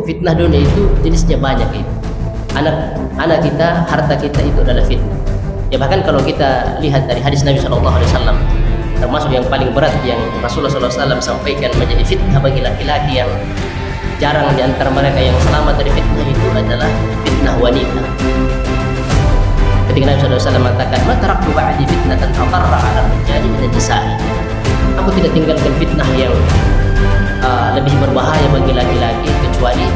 fitnah dunia itu jenisnya banyak itu. Anak kita, harta kita itu adalah fitnah. Ya bahkan kalau kita lihat dari hadis Nabi SAW, termasuk yang paling berat yang Rasulullah SAW sampaikan menjadi fitnah bagi laki-laki yang jarang di antara mereka yang selamat dari fitnah itu adalah fitnah wanita. Ketika Nabi SAW mengatakan, "Ma taraktu ba'di fitnatan adarra 'ala rijali min an-nisa'i." Aku tidak tinggalkan fitnah yang lebih berbahaya bagi laki-laki kecuali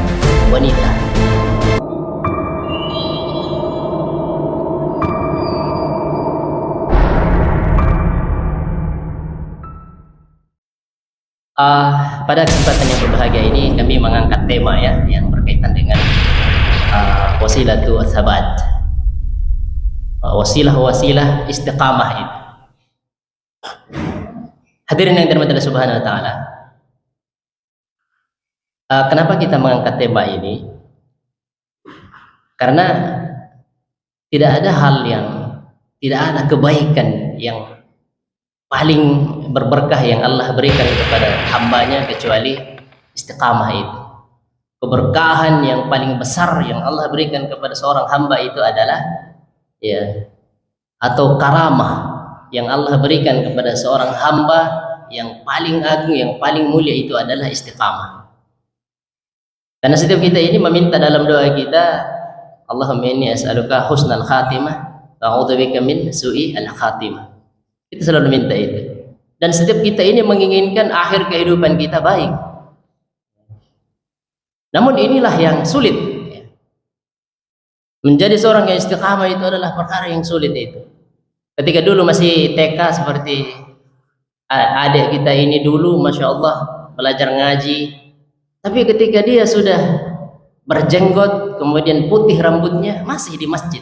wanita. Pada kesempatan yang berbahagia ini kami mengangkat tema yang berkaitan dengan wasilatu tsabat, wasilah istiqamah itu. Hadirin yang dirahmati Allah Subhanahu wa taala. Kenapa kita mengangkat tema ini? Karena tidak ada kebaikan yang paling berberkah yang Allah berikan kepada hambanya kecuali istiqamah itu. Keberkahan yang paling besar yang Allah berikan kepada seorang hamba itu adalah atau karamah yang Allah berikan kepada seorang hamba yang paling agung, yang paling mulia itu adalah istiqamah. Karena setiap kita ini meminta dalam doa kita, Allahumma inni as'aluka husnal khatimah wa a'udzubika min su'il khatimah. Kita selalu minta itu. Dan setiap kita ini menginginkan akhir kehidupan kita baik. Namun inilah yang sulit. Menjadi seorang yang istiqamah itu adalah perkara yang sulit itu. Ketika dulu masih TK seperti adik kita ini dulu, Masya Allah belajar ngaji. Tapi ketika dia sudah berjenggot, kemudian putih rambutnya, masih di masjid.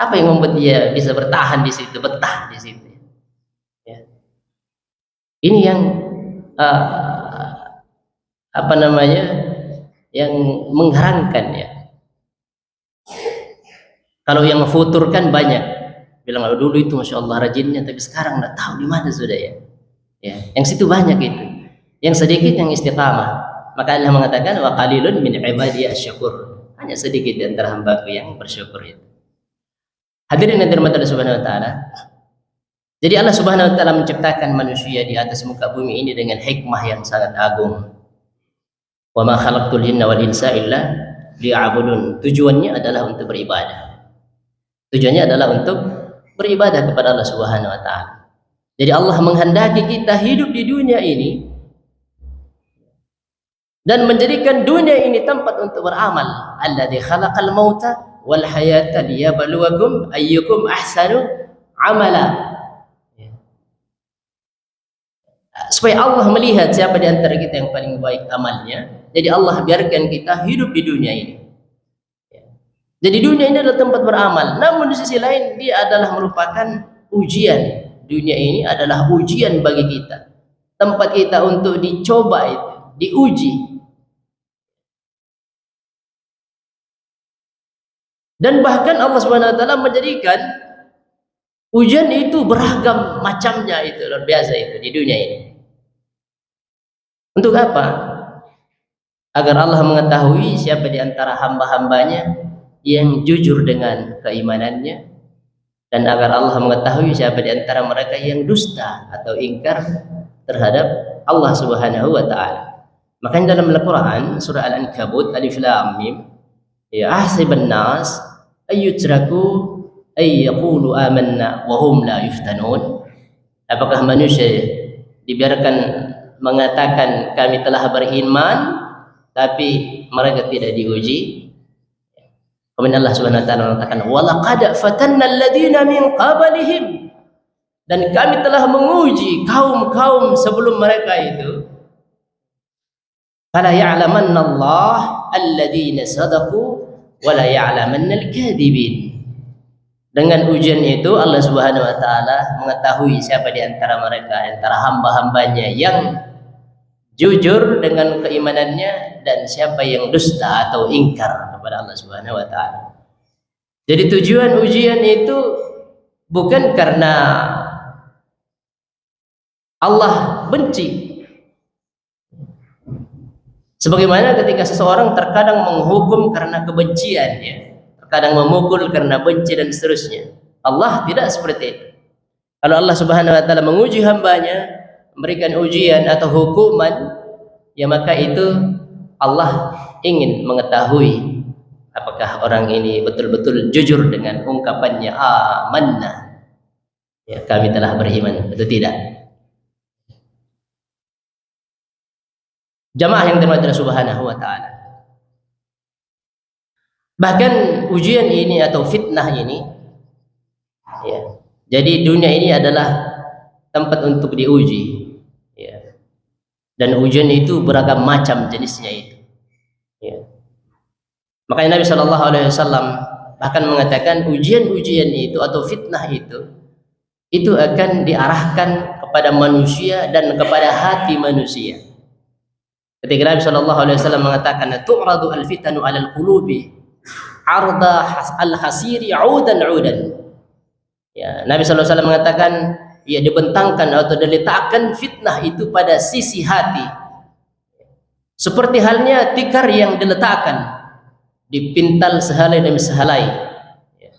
Apa yang membuat dia bisa bertahan di situ, betah di situ? Ya. Ini yang yang mengherankan ya. Kalau yang futur kan banyak, bilang dulu itu Masya Allah rajinnya, tapi sekarang nggak tahu di mana sudah ya. Yang situ banyak itu, yang sedikit yang istiqamah. Maka Allah mengatakan wa qalilun min ibadiy asy-syakur. Hanya sedikit di antara hamba-Ku yang bersyukur itu. Hadirin yang dirahmati Allah Subhanahu wa taala. Jadi Allah Subhanahu wa taala menciptakan manusia di atas muka bumi ini dengan hikmah yang sangat agung. Wa ma khalaqtul jinna wal insa illa liya'budun. Tujuannya adalah untuk beribadah. Tujuannya adalah untuk beribadah kepada Allah Subhanahu wa taala. Jadi Allah menghendaki kita hidup di dunia ini dan menjadikan dunia ini tempat untuk beramal. Alladzi khalaqal mauta wal hayata liyabluwakum ayyukum ahsanu amala. Supaya Allah melihat siapa di antara kita yang paling baik amalnya. Jadi Allah biarkan kita hidup di dunia ini. Jadi dunia ini adalah tempat beramal. Namun di sisi lain dia adalah merupakan ujian. Dunia ini adalah ujian bagi kita. Tempat kita untuk dicoba itu, diuji. Dan bahkan Allah Subhanahu wa taala menjadikan ujian itu beragam macamnya, itu luar biasa itu di dunia ini. Untuk apa? Agar Allah mengetahui siapa di antara hamba-hambanya yang jujur dengan keimanannya, dan agar Allah mengetahui siapa di antara mereka yang dusta atau ingkar terhadap Allah Subhanahu wa taala. Makanya dalam Al-Qur'an surah Al-Ankabut alif lam mim, ya ahsiban nas ayyutraku ay yaqulu amanna wa hum la yuftanun. Apakah manusia dibiarkan mengatakan kami telah beriman tapi mereka tidak diuji? Kemudian Allah Subhanahu wa taala mengatakan walaqad fatanna alladziina min qablihim, dan kami telah menguji kaum-kaum sebelum mereka itu. Fala ya'lamanna Allah alladziina sadaqu wa la ya'lamanna al-kadhibin. Dengan ujian itu Allah Subhanahu wa taala mengetahui siapa di antara mereka, antara hamba-hambanya yang jujur dengan keimanannya dan siapa yang dusta atau ingkar kepada Allah Subhanahu wa taala. Jadi tujuan ujian itu bukan karena Allah benci, Sebagaimana ketika seseorang terkadang menghukum karena kebenciannya, terkadang memukul karena benci dan seterusnya. Allah tidak seperti itu. Kalau Allah Subhanahu wa taala menguji hambanya, memberikan ujian atau hukuman, ya maka itu Allah ingin mengetahui apakah orang ini betul-betul jujur dengan ungkapannya amanna, ya kami telah beriman, atau tidak. Jamaah yang dirahmati Allah Subhanahu wa taala. Bahkan ujian ini atau fitnah ini, ya. Jadi dunia ini adalah tempat untuk diuji, ya. Dan ujian itu beragam macam jenisnya itu, ya. Makanya Nabi Shallallahu Alaihi Wasallam bahkan mengatakan ujian-ujian itu atau fitnah itu akan diarahkan kepada manusia dan kepada hati manusia. Ketika Nabi Shallallahu Alaihi Wasallam mengatakan tu'radu al-fitanu 'alal qulubi 'arda al-hasiri 'udan 'udan. Ya, Nabi Shallallahu Alaihi Wasallam mengatakan ya dibentangkan atau diletakkan fitnah itu pada sisi hati. Seperti halnya tikar yang diletakkan dipintal sehelai demi sehelai. Ya.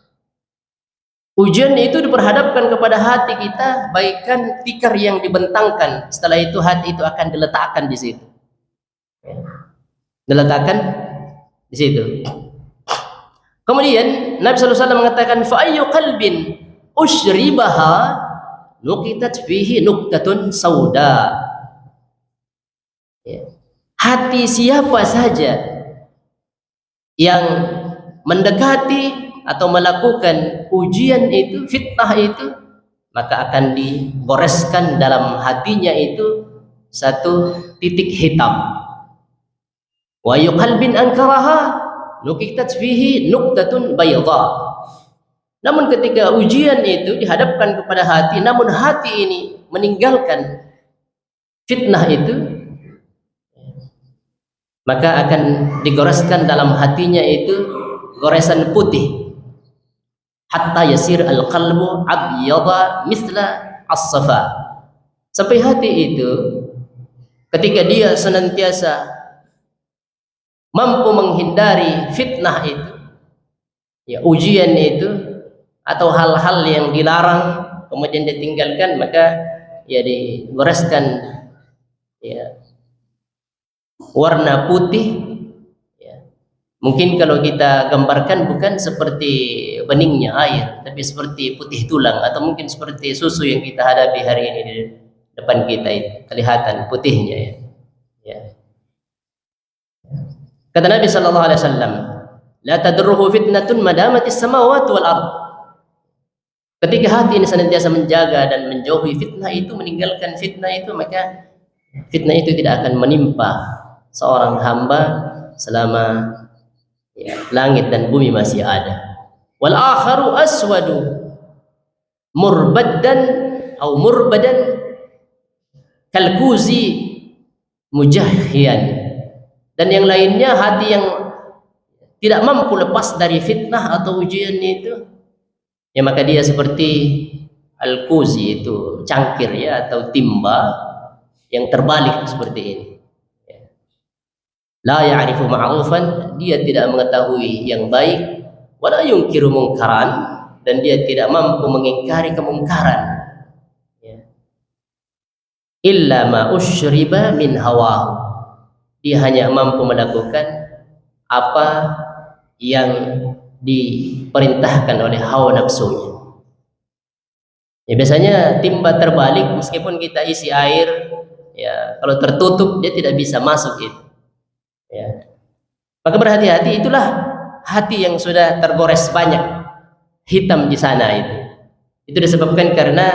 Ujian itu diperhadapkan kepada hati kita bagaikan tikar yang dibentangkan. Setelah itu hati itu akan diletakkan di situ. Diletakkan di situ. Kemudian Nabi sallallahu alaihi wasallam mengatakan fa ayyu qalbin ushribaha nuqitat fihi nuqtatun sauda. Ya. Hati siapa saja yang mendekati atau melakukan ujian itu, fitnah itu, maka akan digoreskan dalam hatinya itu satu titik hitam. Wa yuqalbin ankaraha nuqitat fihi nuqtatun bayda. Namun ketika ujian itu dihadapkan kepada hati, namun hati ini meninggalkan fitnah itu, maka akan digoreskan dalam hatinya itu goresan putih. Hatta yasir al-qalbu abyada misla as-safa. Sampai hati itu ketika dia senantiasa mampu menghindari fitnah itu, ya ujian itu atau hal-hal yang dilarang kemudian ditinggalkan, maka ya digoreskan ya warna putih, ya. Mungkin kalau kita gambarkan bukan seperti beningnya air, tapi seperti putih tulang, atau mungkin seperti susu yang kita hadapi hari ini di depan kita itu kelihatan putihnya, ya. Ya. Kata Nabi sallallahu alaihi wasallam, la tadurruhu fitnatun madamatis samawati wal ard. Ketika hati ini senantiasa menjaga dan menjauhi fitnah itu, meninggalkan fitnah itu, maka fitnah itu tidak akan menimpa seorang hamba selama ya, langit dan bumi masih ada. Wal akharu aswadu murbaddan atau murbadan kalkuzi mujahhian. Dan yang lainnya hati yang tidak mampu lepas dari fitnah atau ujian itu, ya maka dia seperti al-kuzi, itu cangkir ya atau timba yang terbalik seperti ini. La ya'rifu ma'rufan, dia tidak mengetahui yang baik, wala yunkiru mungkaran, dan dia tidak mampu mengingkari kemungkaran. Ya. Illa ma usyriba min hawahu. Dia hanya mampu melakukan apa yang diperintahkan oleh hawa nafsunya. Ya, biasanya timba terbalik, meskipun kita isi air, ya kalau tertutup dia tidak bisa masuk itu. Ya. Maka berhati-hati, itulah hati yang sudah tergores banyak hitam di sana itu. Itu disebabkan karena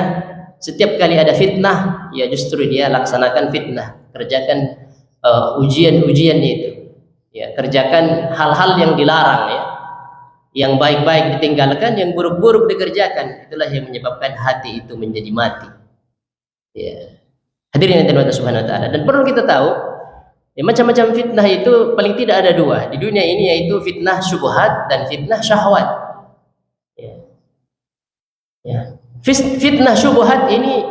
setiap kali ada fitnah, ya justru dia laksanakan fitnah, kerjakan ujian-ujian itu, ya kerjakan hal-hal yang dilarang, ya yang baik-baik ditinggalkan, yang buruk-buruk dikerjakan. Itulah yang menyebabkan hati itu menjadi mati, ya. Hadirin yang dirahmati Allah Subhanahu wa taala. Dan perlu kita tahu, ya, macam-macam fitnah itu paling tidak ada dua di dunia ini, yaitu fitnah syubhat dan fitnah syahwat, ya. Ya. Fitnah syubhat ini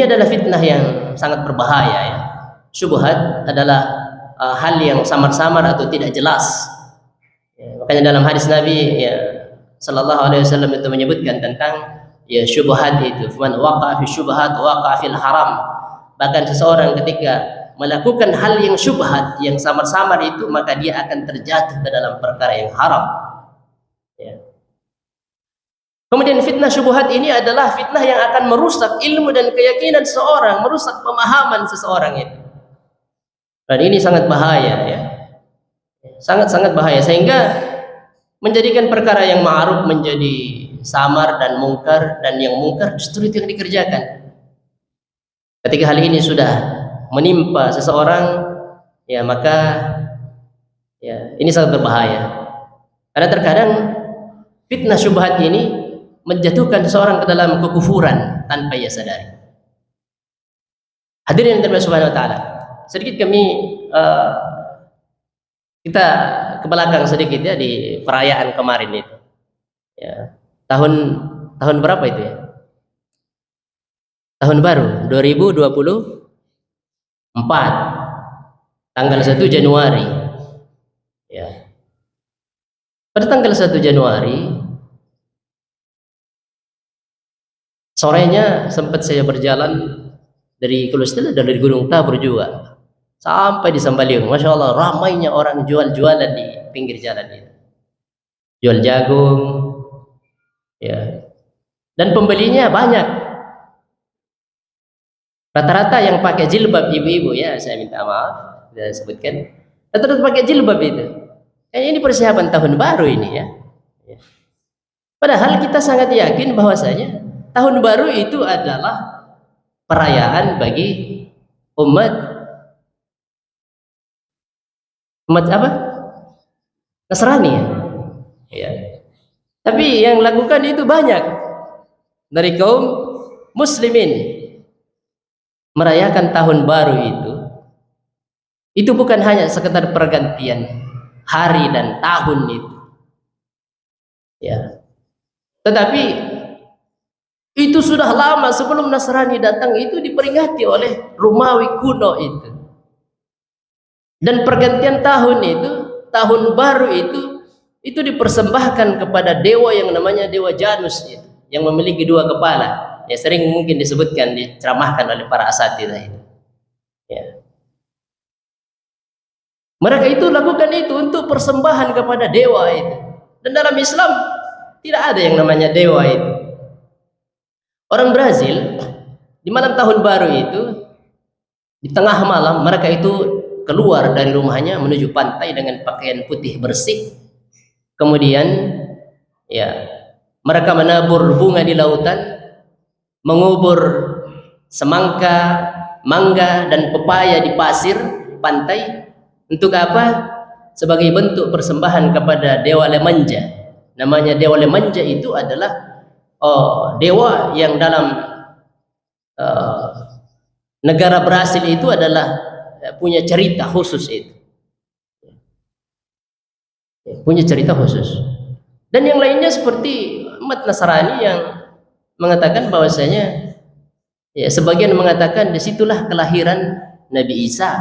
adalah fitnah yang sangat berbahaya, ya. syubhat adalah hal yang samar-samar atau tidak jelas. Ya, makanya dalam hadis Nabi ya sallallahu alaihi wasallam itu menyebutkan tentang ya syubhat itu, man waqa'a fi syubhat waqa'a fil haram. Bahkan seseorang ketika melakukan hal yang syubhat, yang samar-samar itu, maka dia akan terjatuh ke dalam perkara yang haram. Ya. Kemudian fitnah syubhat ini adalah fitnah yang akan merusak ilmu dan keyakinan seseorang, merusak pemahaman seseorang itu. Dan ini sangat bahaya ya. Sangat-sangat bahaya sehingga menjadikan perkara yang ma'ruf menjadi samar dan mungkar, dan yang mungkar justru itu yang dikerjakan. Ketika hal ini sudah menimpa seseorang, ya maka ya ini sangat berbahaya. Karena terkadang fitnah syubhat ini menjatuhkan seseorang ke dalam kekufuran tanpa ia sadari. Hadirin yang dirahmati Subhanahu wa taala. Sedikit kami kita ke belakang sedikit ya di perayaan kemarin itu. Ya. Tahun berapa itu ya? Tahun baru 2024. Tanggal 1 Januari. Ya. Pada tanggal 1 Januari sorenya sempat saya berjalan dari Kulustila, dari Gunung Tabur juga sampai di Sambaliung. Masya Allah, ramainya orang jual-jualan di pinggir jalan itu, jual jagung ya, dan pembelinya banyak. Rata-rata yang pakai jilbab ibu-ibu ya, saya minta maaf saya sebutkan, rata-rata pakai jilbab itu. Kayaknya ini persiapan tahun baru ini ya. Padahal kita sangat yakin bahwasanya tahun baru itu adalah perayaan bagi umat apa? Nasrani ya. Ya. Tapi yang lakukan itu banyak dari kaum muslimin. Merayakan tahun baru itu bukan hanya sekedar pergantian hari dan tahun itu. Ya. Tetapi itu sudah lama sebelum Nasrani datang itu diperingati oleh Romawi kuno itu. Dan pergantian tahun itu, tahun baru itu dipersembahkan kepada dewa yang namanya Dewa Janus itu, yang memiliki 2 kepala. Ya, sering mungkin disebutkan, diceramahkan oleh para asatidzah itu. Ya. Mereka itu lakukan itu untuk persembahan kepada dewa itu. Dan dalam Islam tidak ada yang namanya dewa itu. Orang Brazil di malam tahun baru itu, di tengah malam mereka itu keluar dari rumahnya menuju pantai dengan pakaian putih bersih. Kemudian ya mereka menabur bunga di lautan, mengubur semangka, mangga dan pepaya di pasir pantai. Untuk apa? Sebagai bentuk persembahan kepada Dewa Lemanja. Namanya Dewa Lemanja itu adalah dewa yang dalam negara Brasil itu adalah punya cerita khusus itu. Punya cerita khusus. Dan yang lainnya seperti umat Nasrani yang mengatakan bahwasanya ya, sebagian mengatakan disitulah kelahiran Nabi Isa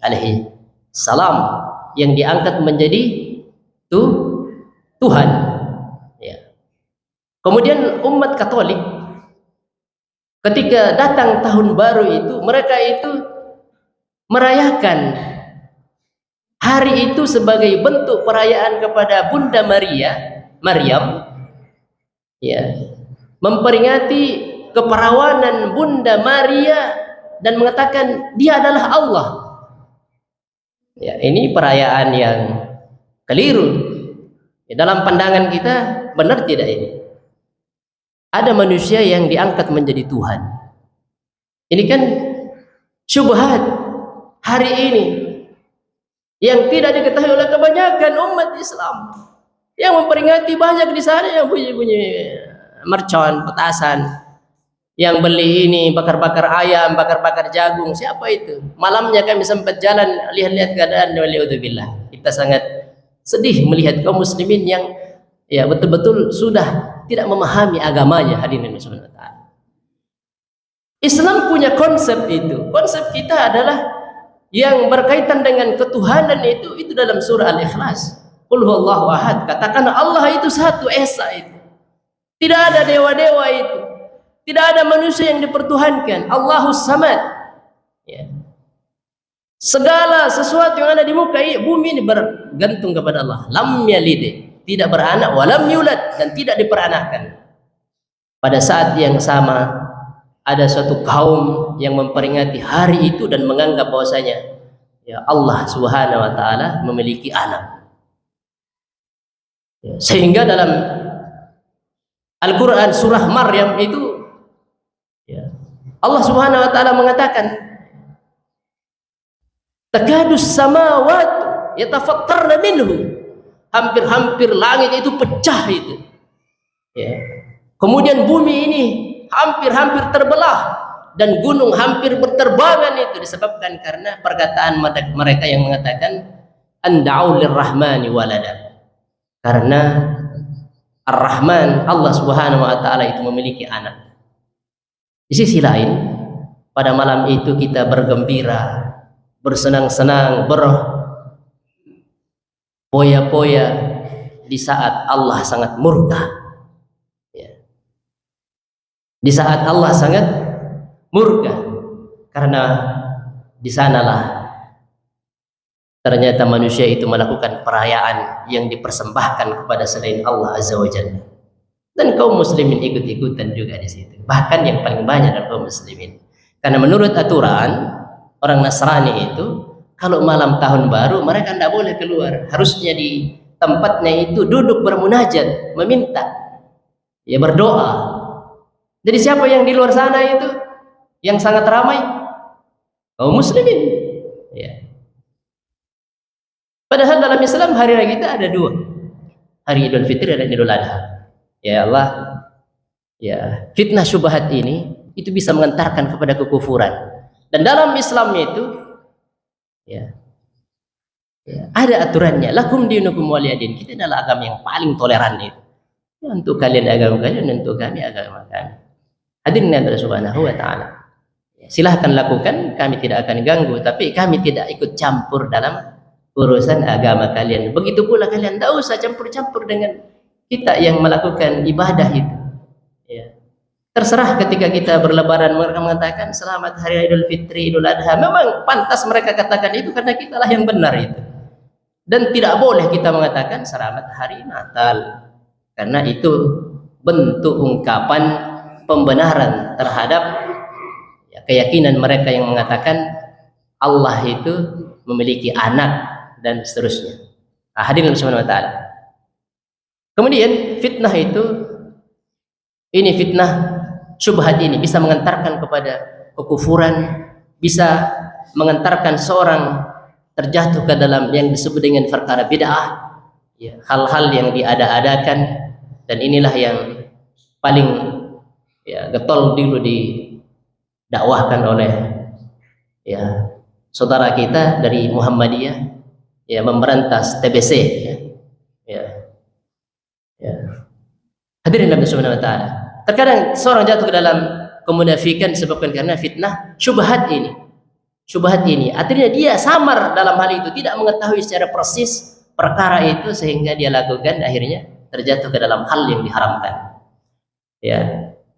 alaihi salam yang diangkat menjadi Tuhan. Ya. Kemudian umat Katolik ketika datang tahun baru itu, mereka itu merayakan hari itu sebagai bentuk perayaan kepada Bunda Maryam, ya, memperingati keperawanan Bunda Maria dan mengatakan dia adalah Allah. Ya, ini perayaan yang keliru. Ya, dalam pandangan kita benar tidak ini? Ada manusia yang diangkat menjadi Tuhan. Ini kan syubhat hari ini yang tidak diketahui oleh kebanyakan umat Islam, yang memperingati banyak di sana yang bunyi-bunyi mercon, petasan, yang beli ini bakar-bakar ayam, bakar-bakar jagung. Siapa itu? Malamnya kami sempat jalan lihat-lihat keadaan, waliudzubillah. Kita sangat sedih melihat kaum muslimin yang ya betul-betul sudah tidak memahami agamanya. Hadirin subhanahu wa ta'ala. Islam punya konsep itu. Konsep kita adalah yang berkaitan dengan ketuhanan itu dalam surah Al-Ikhlas. Qul huwallahu ahad, katakan Allah itu satu, esa itu. Tidak ada dewa-dewa itu. Tidak ada manusia yang dipertuhankan. Allahus samad. Ya. Segala sesuatu yang ada di muka bumi ini bergantung kepada Allah. Lam yalid, tidak beranak, walam yulad, dan tidak diperanakkan. Pada saat yang sama ada suatu kaum yang memperingati hari itu dan menganggap bahwasanya ya Allah Subhanahu wa taala memiliki anak. Ya, sehingga dalam Al-Qur'an surah Maryam itu ya, Allah Subhanahu wa taala mengatakan takadus samawat yatafattarna minhu, hampir-hampir langit itu pecah itu. Ya. Kemudian bumi ini hampir-hampir terbelah dan gunung hampir berterbangan, itu disebabkan karena perkataan mereka yang mengatakan anda'u lirrahmani walada, karena Ar-Rahman Allah Subhanahu wa taala itu memiliki anak. Di sisi lain pada malam itu kita bergembira, bersenang-senang, berpoya-poya di saat Allah sangat murka. Di saat Allah sangat murka, karena di sanalah ternyata manusia itu melakukan perayaan yang dipersembahkan kepada selain Allah Azza wa Jalla, dan kaum muslimin ikut-ikutan juga di situ, bahkan yang paling banyak adalah kaum muslimin. Karena menurut aturan orang Nasrani itu kalau malam tahun baru mereka tidak boleh keluar, harusnya di tempatnya itu duduk bermunajat, meminta, ya berdoa. Jadi siapa yang di luar sana itu yang sangat ramai? Kaum muslimin. Ya. Padahal dalam Islam hari raya kita ada dua, hari Idul Fitri dan Idul Adha. Ya Allah, ya fitnah syubhat ini itu bisa mengantarkan kepada kekufuran. Dan dalam Islam itu, ya ada aturannya. Lakum dinukum waliyadin. Kita adalah agama yang paling toleran itu. Ya, untuk kalian agama kalian, untuk kami agama kami. Hadirin Allah Subhanahu wa taala. Silahkan lakukan, kami tidak akan ganggu, tapi kami tidak ikut campur dalam urusan agama kalian. Begitu pula kalian tidak usah campur-campur dengan kita yang melakukan ibadah itu. Ya. Terserah ketika kita berlebaran mereka mengatakan selamat hari Idul Fitri, Idul Adha. Memang pantas mereka katakan itu karena kitalah yang benar itu. Dan tidak boleh kita mengatakan selamat hari Natal, karena itu bentuk ungkapan pembenaran terhadap ya, keyakinan mereka yang mengatakan Allah itu memiliki anak dan seterusnya. Hadirin subhanahu wa ta'ala. Kemudian fitnah itu, ini fitnah syubhat ini bisa mengantarkan kepada kekufuran, bisa mengantarkan seorang terjatuh ke dalam yang disebut dengan perkara bid'ah, ya, hal-hal yang diada-adakan, dan inilah yang paling ya getol dulu didakwahkan oleh ya saudara kita dari Muhammadiyah, ya memberantas TBC, ya. Hadirin Allah Subhanahu wa taala. Terkadang seorang jatuh ke dalam kemunafikan disebabkan karena fitnah syubhat ini. Syubhat ini artinya dia samar dalam hal itu, tidak mengetahui secara persis perkara itu, sehingga dia lakukan akhirnya terjatuh ke dalam hal yang diharamkan. Ya.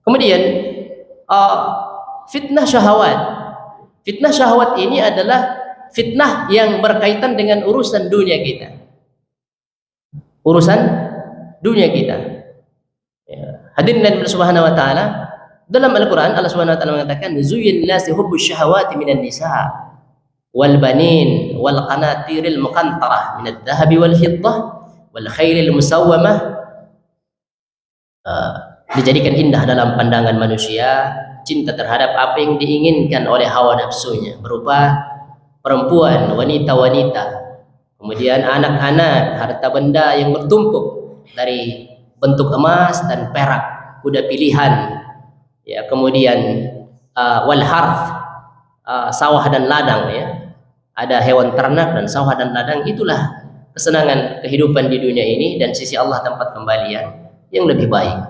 Kemudian fitnah syahwat. Fitnah syahwat ini adalah fitnah yang berkaitan dengan urusan dunia kita. Urusan dunia kita. Ya. Hadirin Allah Subhanahu wa taala, dalam Al-Qur'an Allah Subhanahu wa taala mengatakan zuyyina lin-nasi hubbus syahawati minan nisa wal banin wal qanatiril muqantarah minadh dhahabi wal fiddah wal khailil musawwamah. Dijadikan indah dalam pandangan manusia cinta terhadap apa yang diinginkan oleh hawa nafsunya, berupa perempuan, wanita-wanita, kemudian anak-anak, harta benda yang bertumpuk dari bentuk emas dan perak, kuda pilihan, ya, kemudian wal harth, sawah dan ladang, ya, ada hewan ternak dan sawah dan ladang. Itulah kesenangan kehidupan di dunia ini, dan sisi Allah tempat kembalian yang lebih baik.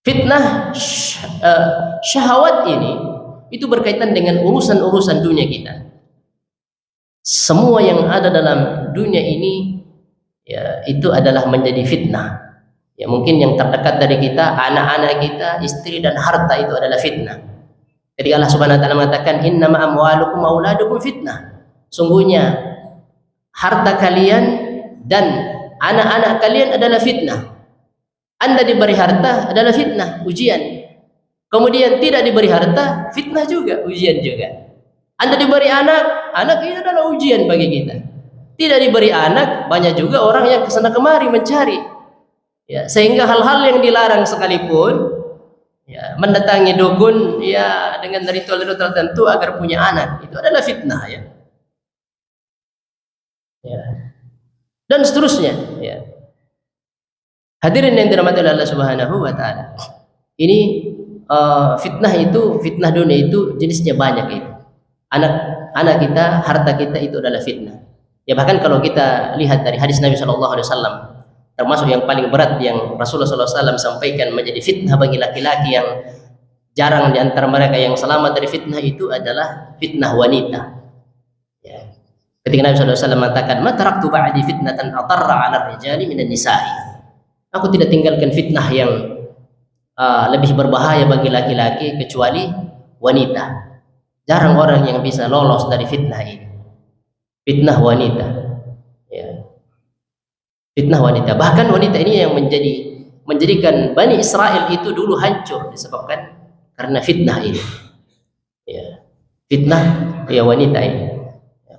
Fitnah syahwat ini itu berkaitan dengan urusan-urusan dunia kita. semua yang ada dalam dunia ini ya itu adalah menjadi fitnah. Ya mungkin yang terdekat dari kita, anak-anak kita, istri dan harta itu adalah fitnah. Jadi Allah Subhanahu wa taala mengatakan innama amwalukum auladukum fitnah. Sungguhnya harta kalian dan anak-anak kalian adalah fitnah. Anda diberi harta adalah fitnah, ujian. Kemudian tidak diberi harta, fitnah juga, ujian juga. Anda diberi anak, anak itu adalah ujian bagi kita. Tidak diberi anak, banyak juga orang yang kesana kemari mencari. Ya, sehingga hal-hal yang dilarang sekalipun, ya, mendatangi dukun, ya, dengan ritual-ritual tertentu agar punya anak, itu adalah fitnah, ya. Ya. Dan seterusnya, ya. Hadirin yang dirahmati oleh Allah Subhanahu wa taala. Ini fitnah itu, fitnah dunia itu jenisnya banyak itu. Anak kita, harta kita itu adalah fitnah. Ya bahkan kalau kita lihat dari hadis Nabi Shallallahu Alaihi Wasallam, termasuk yang paling berat yang Rasulullah SAW sampaikan menjadi fitnah bagi laki-laki yang jarang di antara mereka yang selamat dari fitnah itu adalah fitnah wanita. Ya. Ketika Nabi SAW mengatakan, "Ma taraktu ba'di fitnatan atarra 'ala rijali minan nisa'i." Aku tidak tinggalkan fitnah yang lebih berbahaya bagi laki-laki kecuali wanita. Jarang orang yang bisa lolos dari fitnah ini. Fitnah wanita. Ya. Fitnah wanita. Bahkan wanita ini yang menjadikan Bani Israel itu dulu hancur disebabkan karena fitnah ini. Ya. Fitnah ya wanita ini.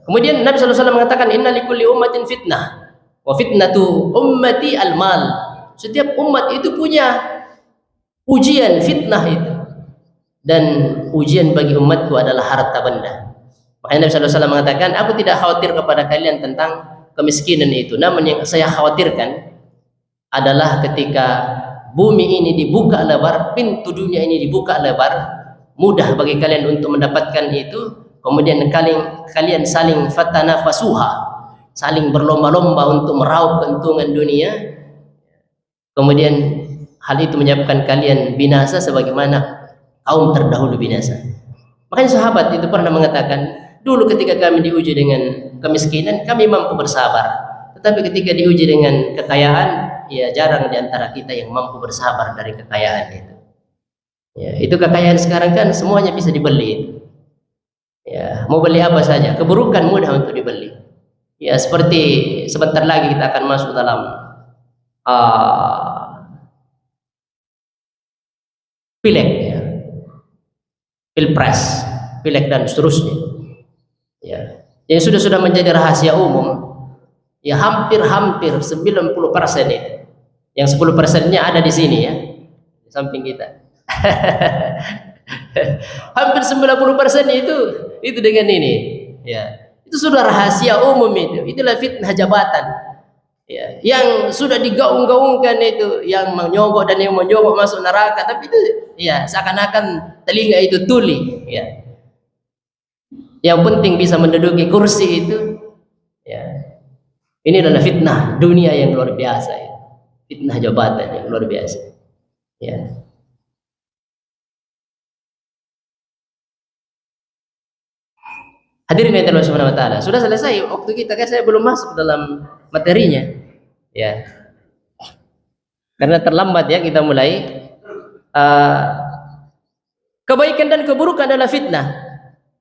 Kemudian Nabi SAW mengatakan inna likulli ummatin fitnah wa fitnatu ummati al-mal. Setiap umat itu punya ujian fitnah itu. Dan ujian bagi umatku adalah harta benda. Makanya Nabi SAW mengatakan, aku tidak khawatir kepada kalian tentang kemiskinan itu. Namun yang saya khawatirkan adalah ketika bumi ini dibuka lebar, pintu dunia ini dibuka lebar, mudah bagi kalian untuk mendapatkan itu. Kemudian kalian saling fatanafasuha, saling berlomba-lomba untuk meraup keuntungan dunia. Kemudian hal itu menyebabkan kalian binasa sebagaimana kaum terdahulu binasa. Makanya sahabat itu pernah mengatakan, dulu ketika kami diuji dengan kemiskinan, kami mampu bersabar. Tetapi ketika diuji dengan kekayaan, ya jarang di antara kita yang mampu bersabar dari kekayaan itu. Ya, itu kekayaan sekarang kan semuanya bisa dibeli. Ya, mau beli apa saja, keburukan mudah untuk dibeli. Ya, seperti sebentar lagi kita akan masuk dalam pileg, ya. Pilpres, pileg dan seterusnya. Ya, yang sudah menjadi rahasia umum. Ya hampir 90% itu. Yang 10%-nya ada di sini ya, di samping kita. Hampir 90% itu dengan ini. Ya, itu sudah rahasia umum itu. Itulah fitnah jabatan. Ya, yang sudah digaung-gaungkan itu, yang menyogok dan yang menyogok masuk neraka, tapi itu ya seakan-akan telinga itu tuli, ya. Yang penting bisa menduduki kursi itu, ya. Ini adalah fitnah dunia yang luar biasa, ya. Fitnah jabatan yang luar biasa, ya. Hadirin yang Allah Subhanahu wa taala, sudah selesai waktu kita, kan saya belum masuk dalam materinya. Ya. Karena terlambat ya kita mulai. Kebaikan dan keburukan adalah fitnah.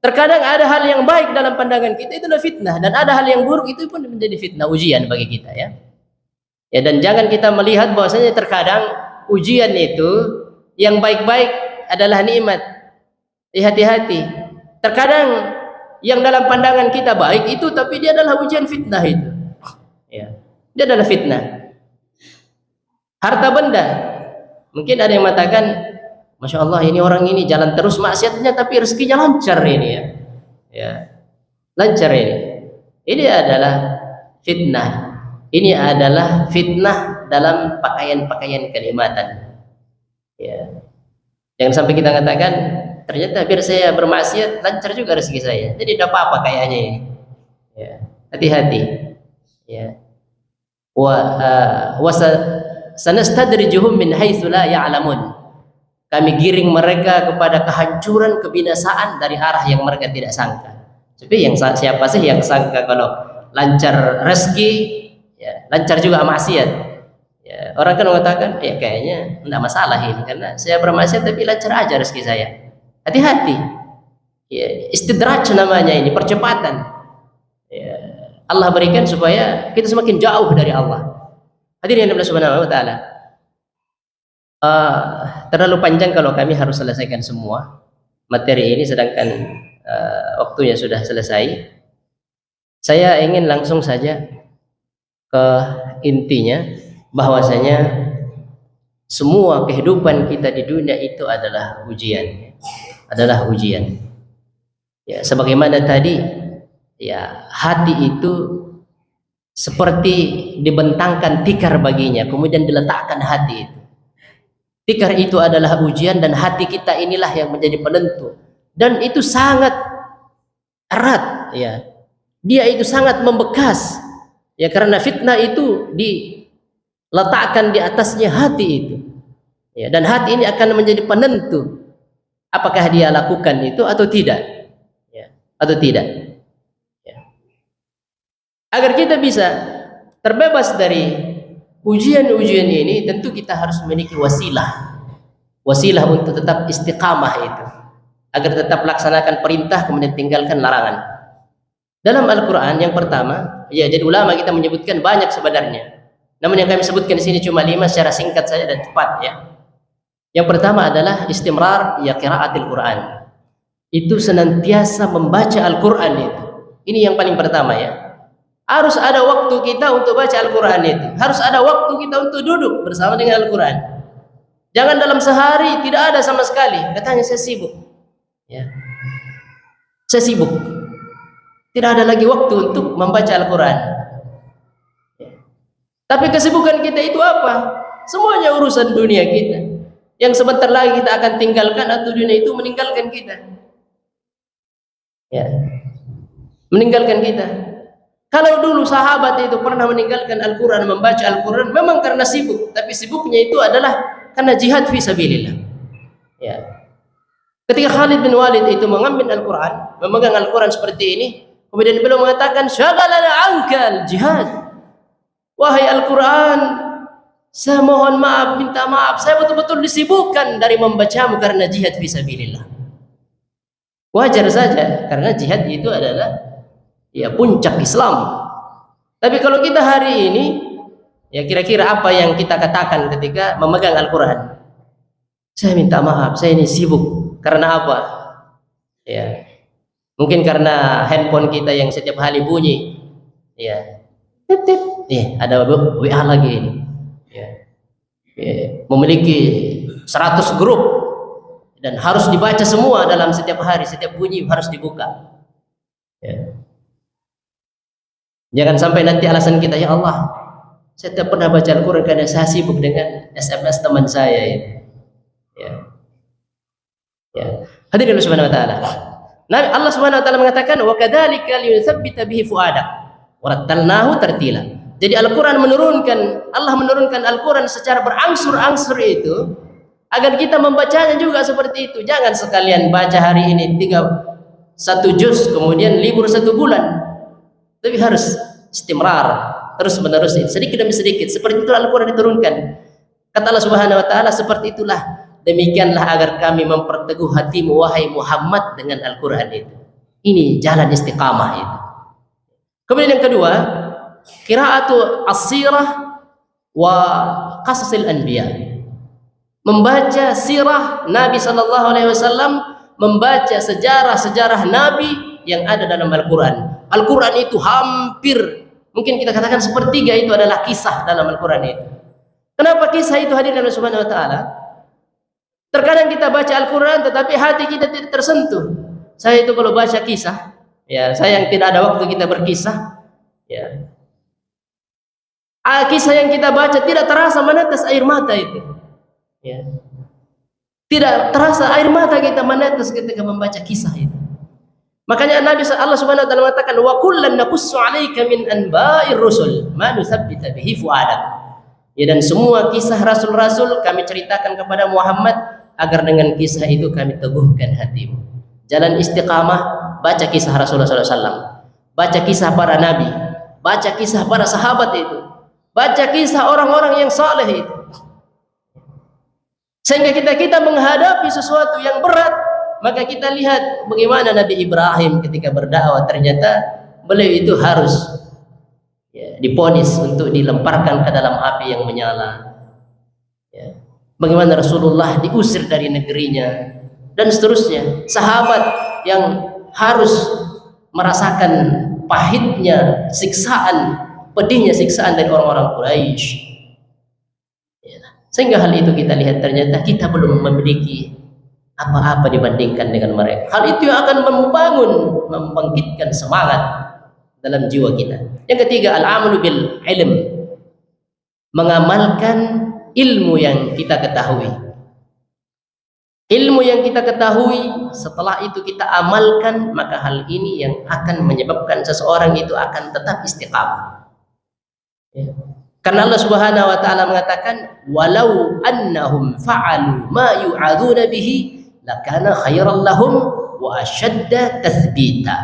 Terkadang ada hal yang baik dalam pandangan kita, itu adalah fitnah, dan ada hal yang buruk, itu pun menjadi fitnah, ujian bagi kita, ya. Ya, dan jangan kita melihat bahwasanya terkadang ujian itu yang baik-baik adalah nikmat. Hati-hati. Terkadang yang dalam pandangan kita baik itu, tapi dia adalah ujian, fitnah itu. Ya, dia adalah fitnah. Harta benda, mungkin ada yang mengatakan, Masya Allah ini orang ini jalan terus maksiatnya, tapi rezekinya lancar ini ya. Ya, lancar ini. Ini adalah fitnah. Ini adalah fitnah dalam pakaian-pakaian kenikmatan. Ya, jangan sampai kita katakan, ternyata biar saya bermaksiat lancar juga rezeki saya, jadi tidak apa-apa kayaknya ini. Ya, hati-hati. Ya. Wa sanastadrijuhum min haitsu la ya'lamun. Kami giring mereka kepada kehancuran, kebinasaan dari arah yang mereka tidak sangka. Tapi siapa sih yang sangka kalau lancar rezeki, ya, lancar juga maksiat? Ya, orang kan mengatakan, ya kayaknya enggak masalah ini karena saya bermaksiat tapi lancar aja rezeki saya. Hati-hati. Ya, istidraj namanya ini, percepatan. Ya, Allah berikan supaya kita semakin jauh dari Allah. Hadirin Allah Subhanahu wa taala. Terlalu panjang kalau kami harus selesaikan semua materi ini sedangkan waktunya sudah selesai. Saya ingin langsung saja ke intinya bahwasanya semua kehidupan kita di dunia itu adalah ujian. Ya, sebagaimana tadi, ya, hati itu seperti dibentangkan tikar baginya, kemudian diletakkan hati itu. Tikar itu adalah ujian dan hati kita inilah yang menjadi penentu. Dan itu sangat erat, ya. Dia itu sangat membekas. Ya, karena fitnah itu diletakkan di atasnya hati itu. Ya, dan hati ini akan menjadi penentu apakah dia lakukan itu atau tidak. Ya, atau tidak. Ya. Agar kita bisa terbebas dari ujian-ujian ini, tentu kita harus memiliki wasilah untuk tetap istiqamah itu, agar tetap laksanakan perintah kemudian tinggalkan larangan. Dalam Al-Quran yang pertama, ya, jadi ulama kita menyebutkan banyak sebenarnya, namun yang kami sebutkan di sini cuma 5 secara singkat saja dan cepat, ya. Yang pertama adalah istimrar, ya, qiraatil Quran. Itu senantiasa membaca Al-Quran itu. Ini yang paling pertama, ya. Harus ada waktu kita untuk baca Al-Quran itu. Harus ada waktu kita untuk duduk bersama dengan Al-Quran. Jangan dalam sehari tidak ada sama sekali. Katanya saya sibuk. Ya. Saya sibuk. Tidak ada lagi waktu untuk membaca Al-Quran. Ya. Tapi kesibukan kita itu apa? Semuanya urusan dunia kita. Yang sebentar lagi kita akan tinggalkan atau dunia itu meninggalkan kita. Ya. Meninggalkan kita. Kalau dulu sahabat itu pernah meninggalkan Al-Quran, membaca Al-Quran, memang karena sibuk. Tapi sibuknya itu adalah karena jihad fi sabilillah. Ya. Ketika Khalid bin Walid itu mengambil Al-Quran, memegang Al-Quran seperti ini, kemudian beliau mengatakan, "Syagalana ankal jihad." Wahai Al-Quran, saya mohon maaf, minta maaf, saya betul-betul disibukkan dari membacamu karena jihad fi sabilillah. Wajar saja, karena jihad itu adalah, ya, puncak Islam. Tapi kalau kita hari ini, ya, kira-kira apa yang kita katakan ketika memegang Al-Quran? Saya minta maaf, saya ini sibuk. Karena apa? Ya, mungkin karena handphone kita yang setiap hari bunyi. Ya, tip tip. Ada WA lagi ini. Ya. Ya, memiliki 100 grup dan harus dibaca semua dalam setiap hari, setiap bunyi harus dibuka. Ya. Jangan sampai nanti alasan kita, ya Allah, saya tidak pernah baca Al-Quran karena saya sibuk dengan SMS teman saya ini. Ya. Ya. Hadirin Subhanahu wa taala. Nah, Allah Subhanahu wa taala mengatakan, "Wa kadzalika liyutsabbita bihi fuadak wa rattalnahu tartila." Jadi Al-Quran Allah menurunkan Al-Quran secara berangsur-angsur itu agar kita membacanya juga seperti itu. Jangan sekalian baca hari ini 1 juz kemudian libur 1 bulan. Tapi harus istimrar, terus menerus, sedikit demi sedikit. Seperti itu Al-Quran diturunkan. Kata Allah Subhanahu wa taala, seperti itulah, demikianlah agar kami memperteguh hatimu wahai Muhammad dengan Al-Quran itu. Ini jalan istiqamah itu. Kemudian yang kedua, qiraatu as-sirah wa qasasil anbiya. Membaca sirah Nabi sallallahu alaihi wasallam, membaca sejarah-sejarah Nabi yang ada dalam Al-Quran. Al-Quran itu hampir, mungkin kita katakan sepertiga itu adalah kisah dalam Al-Quran itu. Kenapa kisah itu hadir dalam Subhanahu wa taala? Terkadang kita baca Al-Quran tetapi hati kita tidak tersentuh. Saya itu kalau baca kisah, ya, saya yang tidak ada waktu kita berkisah, ya, kisah yang kita baca tidak terasa menetes air mata itu, ya. Tidak terasa air mata kita menetes ketika membaca kisah itu. Makanya Allah Subhanahu wa taala mengatakan, "Wa kullan naqussu 'alaika min anba'ir rusul ma nutsabbita bihi fu'adak." Ya, dan semua kisah rasul-rasul kami ceritakan kepada Muhammad agar dengan kisah itu kami teguhkan hatimu. Jalan istiqamah baca kisah Rasulullah SAW, baca kisah para nabi, baca kisah para sahabat itu, baca kisah orang-orang yang saleh itu. Sehingga kita menghadapi sesuatu yang berat, maka kita lihat bagaimana Nabi Ibrahim ketika berdakwah, ternyata beliau itu harus diponis untuk dilemparkan ke dalam api yang menyala. Bagaimana Rasulullah diusir dari negerinya dan seterusnya. Sahabat yang harus merasakan pahitnya siksaan, pedihnya siksaan dari orang-orang Quraisy. Sehingga hal itu kita lihat ternyata kita belum memiliki apa-apa dibandingkan dengan mereka. Hal itu yang akan membangun, membangkitkan semangat dalam jiwa kita. Yang ketiga, al-amalu bil ilm, mengamalkan ilmu yang kita ketahui. Ilmu yang kita ketahui, setelah itu kita amalkan, maka hal ini yang akan menyebabkan seseorang itu akan tetap istiqamah. Karena Allah Subhanahu wa taala mengatakan, walau annahum fa'alu ma yu'adzuna bihi lakana khairan lahum wa ashadda tathbita.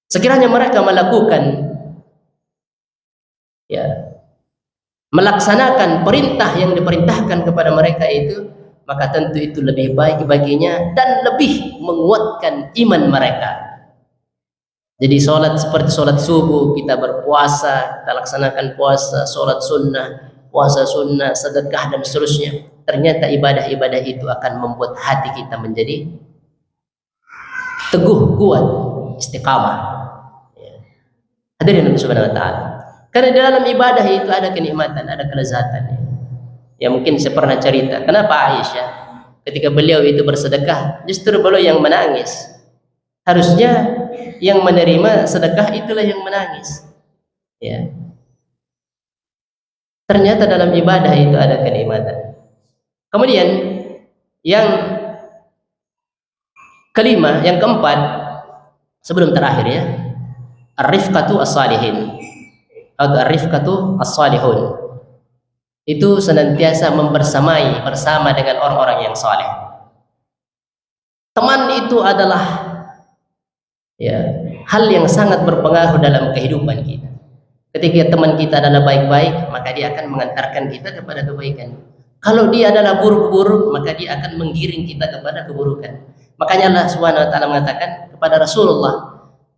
Sekiranya mereka melakukan melaksanakan perintah yang diperintahkan kepada mereka itu, maka tentu itu lebih baik baginya dan lebih menguatkan iman mereka. Jadi sholat seperti sholat subuh, kita berpuasa, kita laksanakan puasa, sholat sunnah, puasa sunnah, sedekah dan seterusnya. Ternyata ibadah-ibadah itu akan membuat hati kita menjadi teguh, kuat, istiqamah. Hadirin Allah Subhanahu wa taala. Karena di dalam ibadah itu ada kenikmatan, ada kelezatan. Ya mungkin saya pernah cerita, kenapa Aisyah ketika beliau itu bersedekah, justru beliau yang menangis. Harusnya yang menerima sedekah itulah yang menangis. Ya. Ternyata dalam ibadah itu ada kenikmatan. Kemudian yang kelima, yang keempat, sebelum terakhir ya, ar-rifqatu as-salihin atau ar-rifqatu as-salihun. Itu senantiasa membersamai bersama dengan orang-orang yang saleh. Teman itu adalah hal yang sangat berpengaruh dalam kehidupan kita. Ketika teman kita adalah baik-baik, maka dia akan mengantarkan kita kepada kebaikan. Kalau dia adalah buruk-buruk, maka dia akan menggiring kita kepada keburukan. Makanya Allah Subhanahu wa taala mengatakan kepada Rasulullah,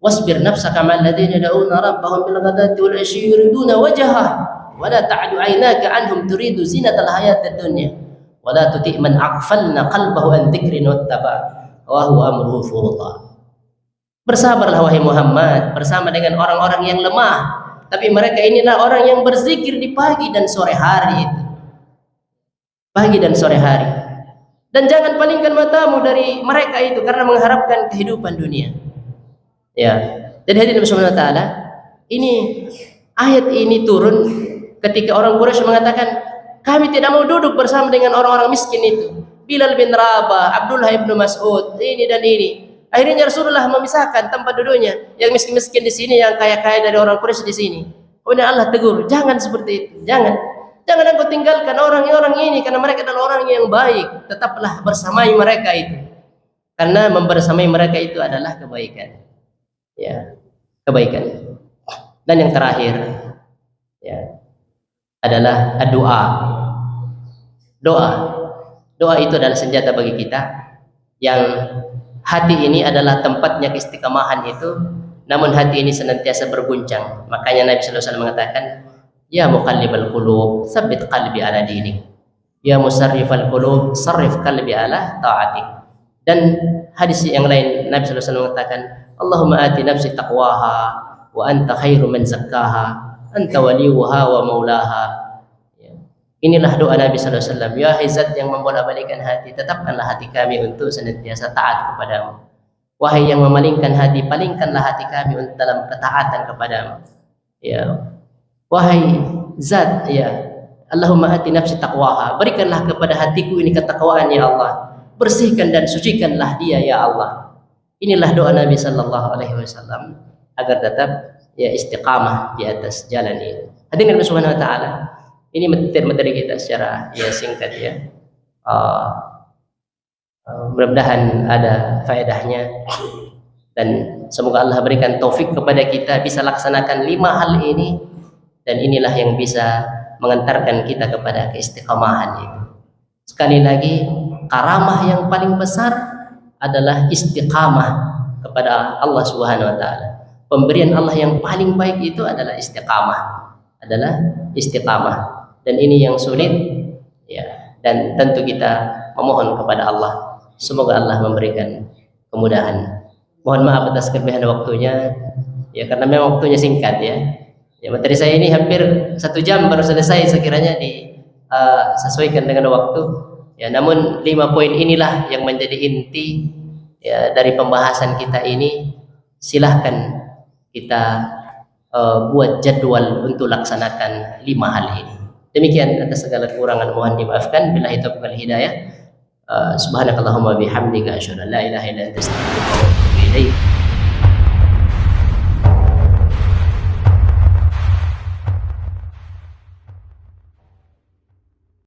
wasbir nafsaka ma'al ladzina yad'una rabbahum bil ghadati wal 'ashyi yuriduna wajhah wa la ta'du 'ainaka 'anhum turidu zinatal hayatid dunya wa la tuti' man aghfalna qalbahu an dzikrina wattaba wa huwa amruhu furta. Bersabarlah wahai Muhammad bersama dengan orang-orang yang lemah, tapi mereka inilah orang yang berzikir di pagi dan sore hari itu. Pagi dan sore hari. Dan jangan palingkan matamu dari mereka itu karena mengharapkan kehidupan dunia. Ya. Jadi hadirin Subhanahu wa taala, ini ayat ini turun ketika orang Quraisy mengatakan, kami tidak mau duduk bersama dengan orang-orang miskin itu. Bilal bin Rabah, Abdullah bin Mas'ud, ini dan ini. Akhirnya Rasulullah memisahkan tempat duduknya, yang miskin-miskin di sini, yang kaya-kaya dari orang Quraisy di sini. Kemudian Allah tegur, jangan seperti itu, jangan engkau tinggalkan orang-orang ini karena mereka adalah orang yang baik. Tetaplah bersamai mereka itu, karena membersamai mereka itu adalah kebaikan. Ya, kebaikan. Dan yang terakhir, ya, adalah doa. Doa itu adalah senjata bagi kita yang hati ini adalah tempatnya keistiqamahan itu, namun hati ini senantiasa berguncang. Makanya Nabi sallallahu alaihi wasallam mengatakan, ya muqallibal qulub, tsabbit qalbi ala dinik. Ya musarrifal qulub, sarrif qalbi ala ta'atik. Dan hadis yang lain Nabi sallallahu alaihi wasallam mengatakan, Allahumma ati nafsi taqwaha wa anta khairu man zakkaha, anta waliyuha wa maulaha. Inilah doa Nabi sallallahu alaihi wasallam, ya Zat yang membolak-balikkan hati, tetapkanlah hati kami untuk senantiasa taat kepadamu. Wahai yang memalingkan hati, palingkanlah hati kami untuk dalam ketaatan kepadamu. Ya. Wahai Zat, ya Allahumma ati nafsi taqwaha, berikanlah kepada hatiku ini ketakwaan ya Allah. Bersihkan dan sucikanlah dia ya Allah. Inilah doa Nabi sallallahu alaihi wasallam agar tetap ya istiqamah di atas jalan ini. Hadirin Subhanahu wa taala, ini materi kita secara ya singkat ya. Mudah-mudahan ada faedahnya. Dan semoga Allah berikan taufik kepada kita bisa laksanakan 5 hal ini, dan inilah yang bisa mengantarkan kita kepada keistiqamahan itu. Sekali lagi, karamah yang paling besar adalah istiqamah kepada Allah Subhanahu wa taala. Pemberian Allah yang paling baik itu adalah istiqamah. Dan ini yang sulit ya, dan tentu kita memohon kepada Allah semoga Allah memberikan kemudahan. Mohon maaf atas kelebihan waktunya ya, karena memang waktunya singkat ya. Ya, materi saya ini hampir 1 jam baru selesai sekiranya disesuaikan dengan waktu. Ya, namun 5 poin inilah yang menjadi inti ya dari pembahasan kita ini. Silahkan kita buat jadwal untuk laksanakan 5 hal ini. Demikian, atas segala kekurangan mohon dimaafkan. Billahi taufiq wal hidayah. Subhanakallahumma bihamdika asyhadu an la ilaha illa anta astaghfiruka wa atubu ilaik.